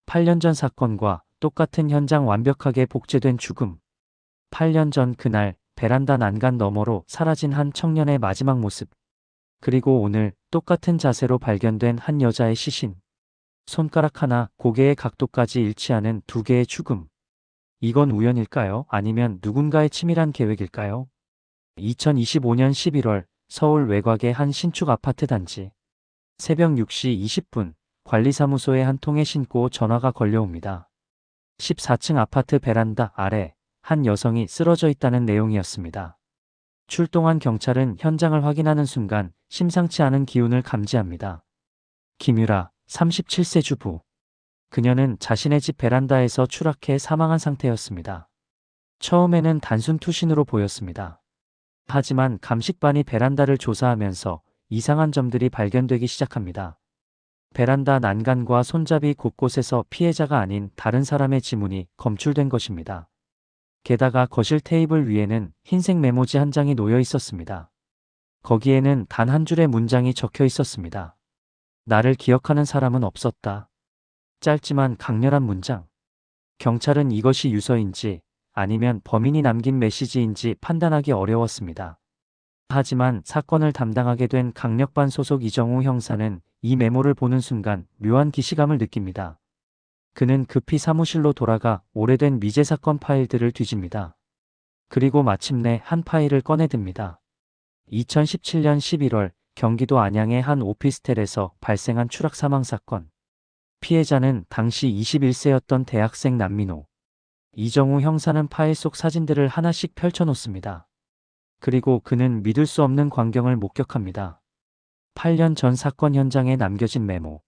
8년 전 사건과 똑같은 현장 완벽하게 복제된 죽음. 8년 전 그날 베란다 난간 너머로 사라진 한 청년의 마지막 모습. 그리고 오늘 똑같은 자세로 발견된 한 여자의 시신. 손가락 하나, 고개의 각도까지 일치하는 두 개의 죽음. 이건 우연일까요? 아니면 누군가의 치밀한 계획일까요? 2025년 11월 서울 외곽의 한 신축 아파트 단지. 새벽 6시 20분 관리사무소에 한 통의 신고 전화가 걸려옵니다. 14층 아파트 베란다 아래 한 여성이 쓰러져 있다는 내용이었습니다. 출동한 경찰은 현장을 확인하는 순간 심상치 않은 기운을 감지합니다. 김유라, 37세 주부. 그녀는 자신의 집 베란다에서 추락해 사망한 상태였습니다. 처음에는 단순 투신으로 보였습니다. 하지만 감식반이 베란다를 조사하면서 이상한 점들이 발견되기 시작합니다. 베란다 난간과 손잡이 곳곳에서 피해자가 아닌 다른 사람의 지문이 검출된 것입니다. 게다가 거실 테이블 위에는 흰색 메모지 한 장이 놓여 있었습니다. 거기에는 단 한 줄의 문장이 적혀 있었습니다. 나를 기억하는 사람은 없었다. 짧지만 강렬한 문장. 경찰은 이것이 유서인지 아니면 범인이 남긴 메시지인지 판단하기 어려웠습니다. 하지만 사건을 담당하게 된 강력반 소속 이정우 형사는 이 메모를 보는 순간 묘한 기시감을 느낍니다. 그는 급히 사무실로 돌아가 오래된 미제 사건 파일들을 뒤집니다. 그리고 마침내 한 파일을 꺼내듭니다. 2017년 11월 경기도 안양의 한 오피스텔에서 발생한 추락 사망 사건. 피해자는 당시 21세였던 대학생 남민호. 이정우 형사는 파일 속 사진들을 하나씩 펼쳐놓습니다. 그리고 그는 믿을 수 없는 광경을 목격합니다. 8년 전 사건 현장에 남겨진 메모.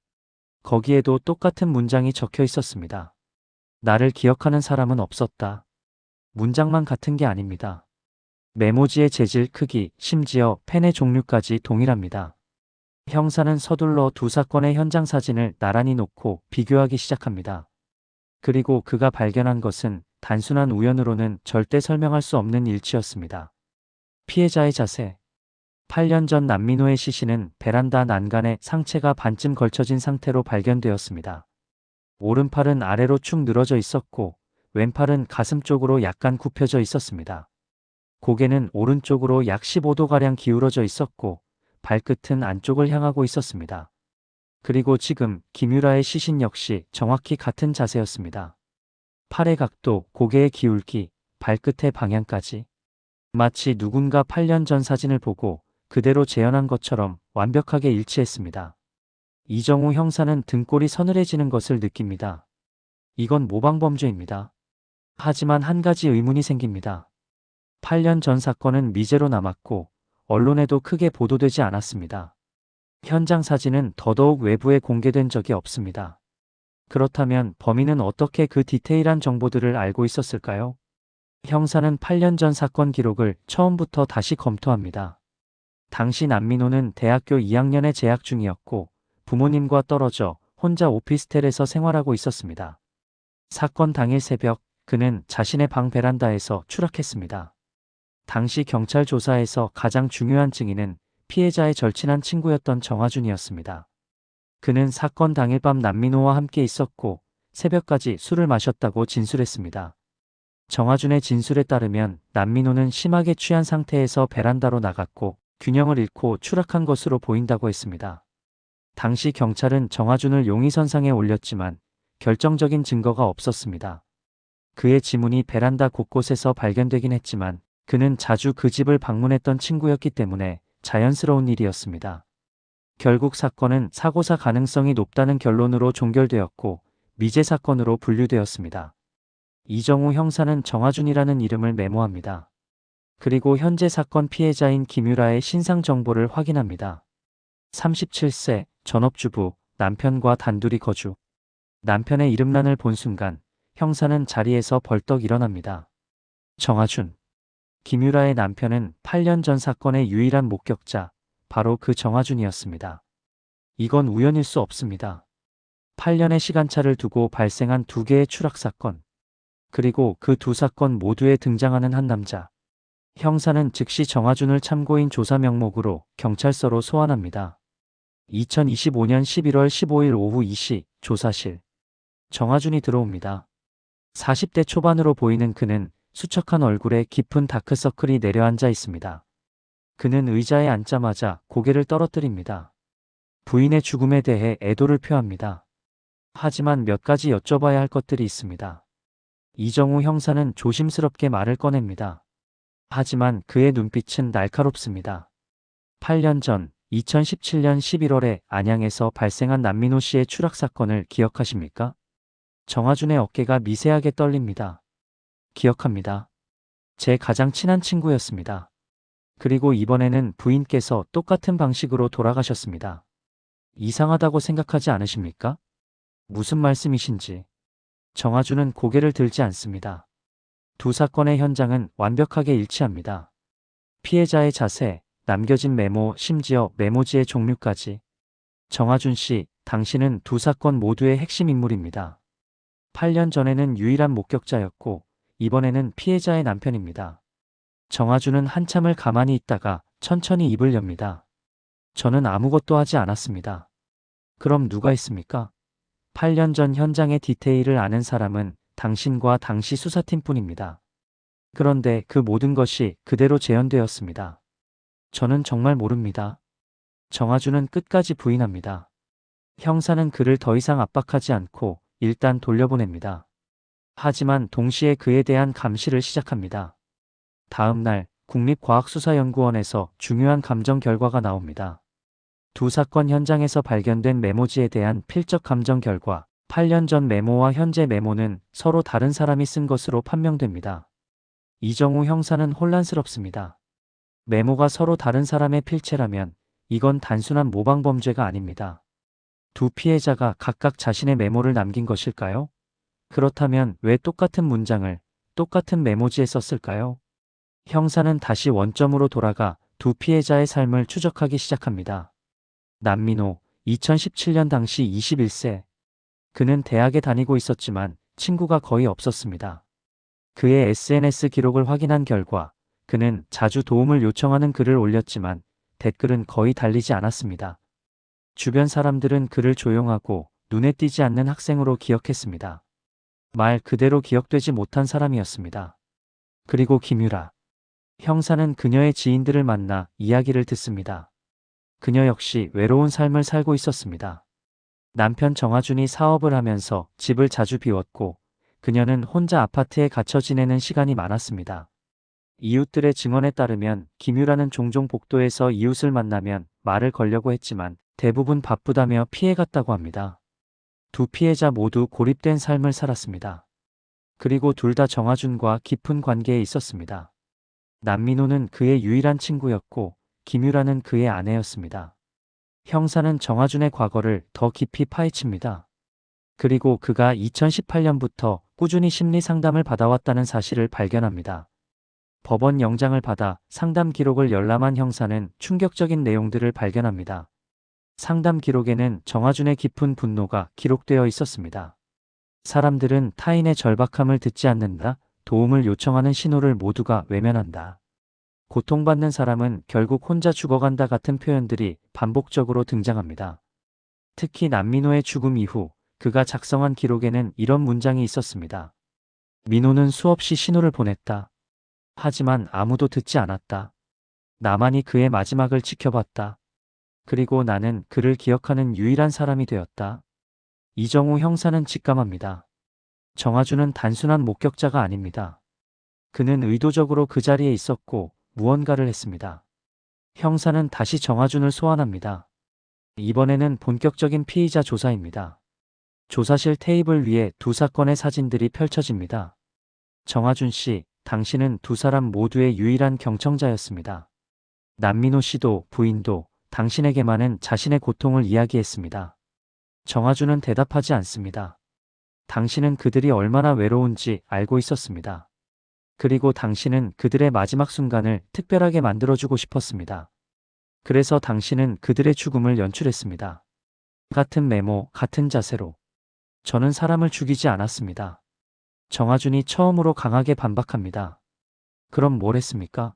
거기에도 똑같은 문장이 적혀 있었습니다. 나를 기억하는 사람은 없었다. 문장만 같은 게 아닙니다. 메모지의 재질, 크기, 심지어 펜의 종류까지 동일합니다. 형사는 서둘러 두 사건의 현장 사진을 나란히 놓고 비교하기 시작합니다. 그리고 그가 발견한 것은 단순한 우연으로는 절대 설명할 수 없는 일치였습니다. 피해자의 자세. 8년 전 남민호의 시신은 베란다 난간에 상체가 반쯤 걸쳐진 상태로 발견되었습니다. 오른팔은 아래로 축 늘어져 있었고 왼팔은 가슴 쪽으로 약간 굽혀져 있었습니다. 고개는 오른쪽으로 약 15도가량 기울어져 있었고 발끝은 안쪽을 향하고 있었습니다. 그리고 지금 김유라의 시신 역시 정확히 같은 자세였습니다. 팔의 각도, 고개의 기울기, 발끝의 방향까지. 마치 누군가 8년 전 사진을 보고 그대로 재현한 것처럼 완벽하게 일치했습니다. 이정우 형사는 등골이 서늘해지는 것을 느낍니다. 이건 모방범죄입니다. 하지만 한 가지 의문이 생깁니다. 8년 전 사건은 미제로 남았고 언론에도 크게 보도되지 않았습니다. 현장 사진은 더더욱 외부에 공개된 적이 없습니다. 그렇다면 범인은 어떻게 그 디테일한 정보들을 알고 있었을까요? 형사는 8년 전 사건 기록을 처음부터 다시 검토합니다. 당시 남민호는 대학교 2학년에 재학 중이었고 부모님과 떨어져 혼자 오피스텔에서 생활하고 있었습니다. 사건 당일 새벽 그는 자신의 방 베란다에서 추락했습니다. 당시 경찰 조사에서 가장 중요한 증인은 피해자의 절친한 친구였던 정화준이었습니다. 그는 사건 당일 밤 남민호와 함께 있었고 새벽까지 술을 마셨다고 진술했습니다. 정화준의 진술에 따르면 남민호는 심하게 취한 상태에서 베란다로 나갔고 균형을 잃고 추락한 것으로 보인다고 했습니다. 당시 경찰은 정화준을 용의선상에 올렸지만 결정적인 증거가 없었습니다. 그의 지문이 베란다 곳곳에서 발견되긴 했지만 그는 자주 그 집을 방문했던 친구였기 때문에 자연스러운 일이었습니다. 결국 사건은 사고사 가능성이 높다는 결론으로 종결되었고 미제 사건으로 분류되었습니다. 이정우 형사는 정화준이라는 이름을 메모합니다. 그리고 현재 사건 피해자인 김유라의 신상 정보를 확인합니다. 37세, 전업주부, 남편과 단둘이 거주. 남편의 이름란을 본 순간 형사는 자리에서 벌떡 일어납니다. 정화준. 김유라의 남편은 8년 전 사건의 유일한 목격자, 바로 그 정화준이었습니다. 이건 우연일 수 없습니다. 8년의 시간차를 두고 발생한 두 개의 추락 사건. 그리고 그 두 사건 모두에 등장하는 한 남자. 형사는 즉시 정화준을 참고인 조사 명목으로 경찰서로 소환합니다. 2025년 11월 15일 오후 2시 조사실. 정화준이 들어옵니다. 40대 초반으로 보이는 그는 수척한 얼굴에 깊은 다크서클이 내려앉아 있습니다. 그는 의자에 앉자마자 고개를 떨어뜨립니다. 부인의 죽음에 대해 애도를 표합니다. 하지만 몇 가지 여쭤봐야 할 것들이 있습니다. 이정우 형사는 조심스럽게 말을 꺼냅니다. 하지만 그의 눈빛은 날카롭습니다. 8년 전 2017년 11월에 안양에서 발생한 남민호 씨의 추락 사건을 기억하십니까? 정화준의 어깨가 미세하게 떨립니다. 기억합니다. 제 가장 친한 친구였습니다. 그리고 이번에는 부인께서 똑같은 방식으로 돌아가셨습니다. 이상하다고 생각하지 않으십니까? 무슨 말씀이신지. 정화준은 고개를 들지 않습니다. 두 사건의 현장은 완벽하게 일치합니다. 피해자의 자세, 남겨진 메모, 심지어 메모지의 종류까지. 정화준 씨, 당신은 두 사건 모두의 핵심 인물입니다. 8년 전에는 유일한 목격자였고, 이번에는 피해자의 남편입니다. 정화준은 한참을 가만히 있다가 천천히 입을 엽니다. 저는 아무것도 하지 않았습니다. 그럼 누가 했습니까? 8년 전 현장의 디테일을 아는 사람은 당신과 당시 수사팀뿐입니다. 그런데 그 모든 것이 그대로 재현되었습니다. 저는 정말 모릅니다. 정화준은 끝까지 부인합니다. 형사는 그를 더 이상 압박하지 않고 일단 돌려보냅니다. 하지만 동시에 그에 대한 감시를 시작합니다. 다음 날 국립과학수사연구원에서 중요한 감정 결과가 나옵니다. 두 사건 현장에서 발견된 메모지에 대한 필적 감정 결과, 8년 전 메모와 현재 메모는 서로 다른 사람이 쓴 것으로 판명됩니다. 이정우 형사는 혼란스럽습니다. 메모가 서로 다른 사람의 필체라면 이건 단순한 모방 범죄가 아닙니다. 두 피해자가 각각 자신의 메모를 남긴 것일까요? 그렇다면 왜 똑같은 문장을 똑같은 메모지에 썼을까요? 형사는 다시 원점으로 돌아가 두 피해자의 삶을 추적하기 시작합니다. 남민호, 2017년 당시 21세. 그는 대학에 다니고 있었지만 친구가 거의 없었습니다. 그의 SNS 기록을 확인한 결과 그는 자주 도움을 요청하는 글을 올렸지만 댓글은 거의 달리지 않았습니다. 주변 사람들은 그를 조용하고 눈에 띄지 않는 학생으로 기억했습니다. 말 그대로 기억되지 못한 사람이었습니다. 그리고 김유라. 형사는 그녀의 지인들을 만나 이야기를 듣습니다. 그녀 역시 외로운 삶을 살고 있었습니다. 남편 정화준이 사업을 하면서 집을 자주 비웠고 그녀는 혼자 아파트에 갇혀 지내는 시간이 많았습니다. 이웃들의 증언에 따르면 김유라는 종종 복도에서 이웃을 만나면 말을 걸려고 했지만 대부분 바쁘다며 피해갔다고 합니다. 두 피해자 모두 고립된 삶을 살았습니다. 그리고 둘 다 정화준과 깊은 관계에 있었습니다. 남민호는 그의 유일한 친구였고 김유라는 그의 아내였습니다. 형사는 정화준의 과거를 더 깊이 파헤칩니다. 그리고 그가 2018년부터 꾸준히 심리 상담을 받아왔다는 사실을 발견합니다. 법원 영장을 받아 상담 기록을 열람한 형사는 충격적인 내용들을 발견합니다. 상담 기록에는 정화준의 깊은 분노가 기록되어 있었습니다. 사람들은 타인의 절박함을 듣지 않는다, 도움을 요청하는 신호를 모두가 외면한다. 고통받는 사람은 결국 혼자 죽어간다 같은 표현들이 반복적으로 등장합니다. 특히 남민호의 죽음 이후 그가 작성한 기록에는 이런 문장이 있었습니다. 민호는 수없이 신호를 보냈다. 하지만 아무도 듣지 않았다. 나만이 그의 마지막을 지켜봤다. 그리고 나는 그를 기억하는 유일한 사람이 되었다. 이정우 형사는 직감합니다. 정화준은 단순한 목격자가 아닙니다. 그는 의도적으로 그 자리에 있었고 무언가를 했습니다. 형사는 다시 정화준을 소환합니다. 이번에는 본격적인 피의자 조사입니다. 조사실 테이블 위에 두 사건의 사진들이 펼쳐집니다. 정화준 씨, 당신은 두 사람 모두의 유일한 경청자였습니다. 남민호 씨도 부인도 당신에게만은 자신의 고통을 이야기했습니다. 정화준은 대답하지 않습니다. 당신은 그들이 얼마나 외로운지 알고 있었습니다. 그리고 당신은 그들의 마지막 순간을 특별하게 만들어주고 싶었습니다. 그래서 당신은 그들의 죽음을 연출했습니다. 같은 메모, 같은 자세로. 저는 사람을 죽이지 않았습니다. 정화준이 처음으로 강하게 반박합니다. 그럼 뭘 했습니까?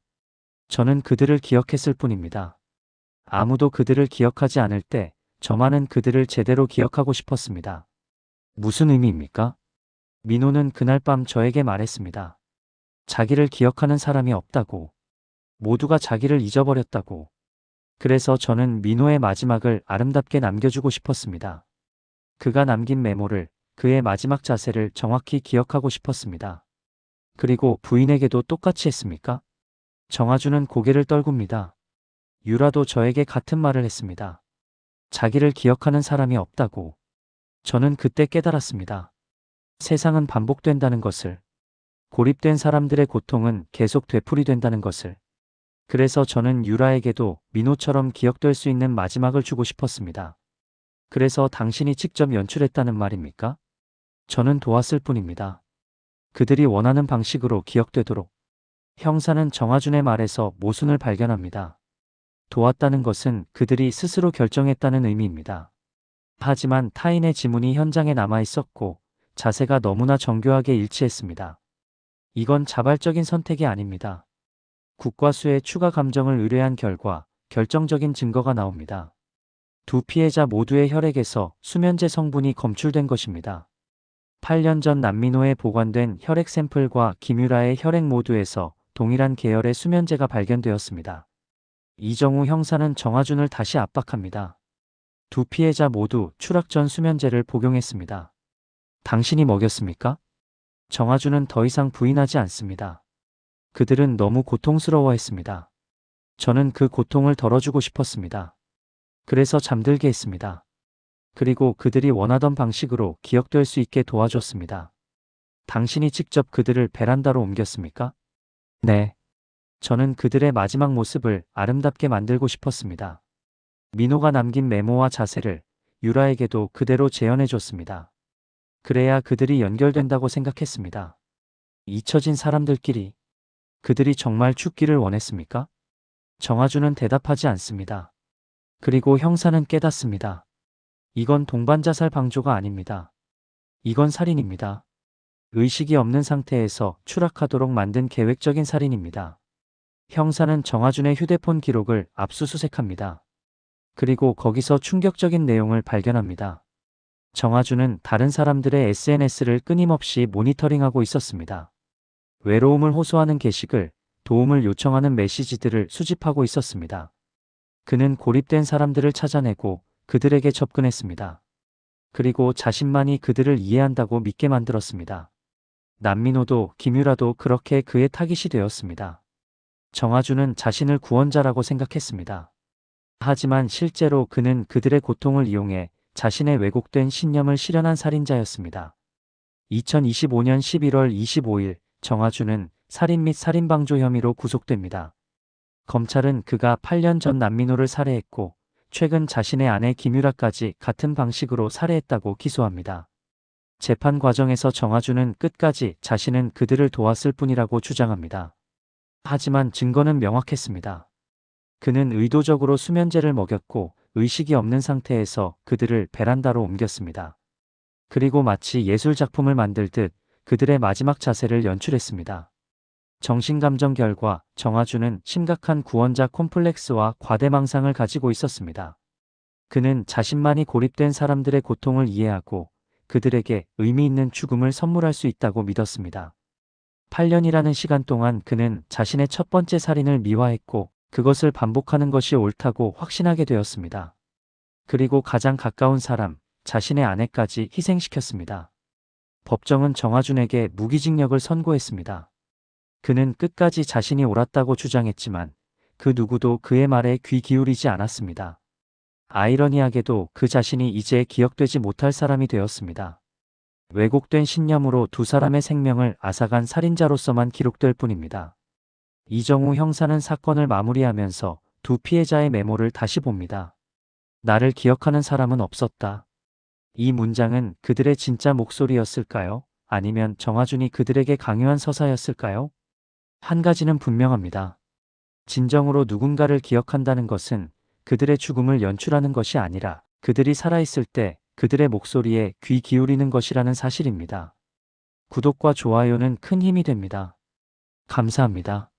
저는 그들을 기억했을 뿐입니다. 아무도 그들을 기억하지 않을 때 저만은 그들을 제대로 기억하고 싶었습니다. 무슨 의미입니까? 민호는 그날 밤 저에게 말했습니다. 자기를 기억하는 사람이 없다고. 모두가 자기를 잊어버렸다고. 그래서 저는 민호의 마지막을 아름답게 남겨주고 싶었습니다. 그가 남긴 메모를, 그의 마지막 자세를 정확히 기억하고 싶었습니다. 그리고 부인에게도 똑같이 했습니까? 정아주는 고개를 떨굽니다. 유라도 저에게 같은 말을 했습니다. 자기를 기억하는 사람이 없다고. 저는 그때 깨달았습니다. 세상은 반복된다는 것을. 고립된 사람들의 고통은 계속 되풀이된다는 것을. 그래서 저는 유라에게도 민호처럼 기억될 수 있는 마지막을 주고 싶었습니다. 그래서 당신이 직접 연출했다는 말입니까? 저는 도왔을 뿐입니다. 그들이 원하는 방식으로 기억되도록. 형사는 정아준의 말에서 모순을 발견합니다. 도왔다는 것은 그들이 스스로 결정했다는 의미입니다. 하지만 타인의 지문이 현장에 남아 있었고 자세가 너무나 정교하게 일치했습니다. 이건 자발적인 선택이 아닙니다. 국과수의 추가 감정을 의뢰한 결과 결정적인 증거가 나옵니다. 두 피해자 모두의 혈액에서 수면제 성분이 검출된 것입니다. 8년 전 남민호에 보관된 혈액 샘플과 김유라의 혈액 모두에서 동일한 계열의 수면제가 발견되었습니다. 이정우 형사는 정아준을 다시 압박합니다. 두 피해자 모두 추락 전 수면제를 복용했습니다. 당신이 먹였습니까? 정아준은 더 이상 부인하지 않습니다. 그들은 너무 고통스러워했습니다. 저는 그 고통을 덜어주고 싶었습니다. 그래서 잠들게 했습니다. 그리고 그들이 원하던 방식으로 기억될 수 있게 도와줬습니다. 당신이 직접 그들을 베란다로 옮겼습니까? 네. 저는 그들의 마지막 모습을 아름답게 만들고 싶었습니다. 민호가 남긴 메모와 자세를 유라에게도 그대로 재현해줬습니다. 그래야 그들이 연결된다고 생각했습니다. 잊혀진 사람들끼리. 그들이 정말 죽기를 원했습니까? 정아준은 대답하지 않습니다. 그리고 형사는 깨닫습니다. 이건 동반자살 방조가 아닙니다. 이건 살인입니다. 의식이 없는 상태에서 추락하도록 만든 계획적인 살인입니다. 형사는 정아준의 휴대폰 기록을 압수수색합니다. 그리고 거기서 충격적인 내용을 발견합니다. 정아준은 다른 사람들의 SNS를 끊임없이 모니터링하고 있었습니다. 외로움을 호소하는 게시글, 도움을 요청하는 메시지들을 수집하고 있었습니다. 그는 고립된 사람들을 찾아내고 그들에게 접근했습니다. 그리고 자신만이 그들을 이해한다고 믿게 만들었습니다. 남민호도 김유라도 그렇게 그의 타깃이 되었습니다. 정아준은 자신을 구원자라고 생각했습니다. 하지만 실제로 그는 그들의 고통을 이용해 자신의 왜곡된 신념을 실현한 살인자였습니다. 2025년 11월 25일 정아준은 살인 및 살인방조 혐의로 구속됩니다. 검찰은 그가 8년 전 남민호를 살해했고 최근 자신의 아내 김유라까지 같은 방식으로 살해했다고 기소합니다. 재판 과정에서 정아준은 끝까지 자신은 그들을 도왔을 뿐이라고 주장합니다. 하지만 증거는 명확했습니다. 그는 의도적으로 수면제를 먹였고 의식이 없는 상태에서 그들을 베란다로 옮겼습니다. 그리고 마치 예술작품을 만들듯 그들의 마지막 자세를 연출했습니다. 정신감정 결과 정아준은 심각한 구원자 콤플렉스와 과대망상을 가지고 있었습니다. 그는 자신만이 고립된 사람들의 고통을 이해하고 그들에게 의미 있는 죽음을 선물할 수 있다고 믿었습니다. 8년이라는 시간 동안 그는 자신의 첫 번째 살인을 미화했고 그것을 반복하는 것이 옳다고 확신하게 되었습니다. 그리고 가장 가까운 사람, 자신의 아내까지 희생시켰습니다. 법정은 정아준에게 무기징역을 선고했습니다. 그는 끝까지 자신이 옳았다고 주장했지만 그 누구도 그의 말에 귀 기울이지 않았습니다. 아이러니하게도 그 자신이 이제 기억되지 못할 사람이 되었습니다. 왜곡된 신념으로 두 사람의 생명을 앗아간 살인자로서만 기록될 뿐입니다. 이정우 형사는 사건을 마무리하면서 두 피해자의 메모를 다시 봅니다. 나를 기억하는 사람은 없었다. 이 문장은 그들의 진짜 목소리였을까요? 아니면 정아준이 그들에게 강요한 서사였을까요? 한 가지는 분명합니다. 진정으로 누군가를 기억한다는 것은 그들의 죽음을 연출하는 것이 아니라 그들이 살아있을 때 그들의 목소리에 귀 기울이는 것이라는 사실입니다. 구독과 좋아요는 큰 힘이 됩니다. 감사합니다.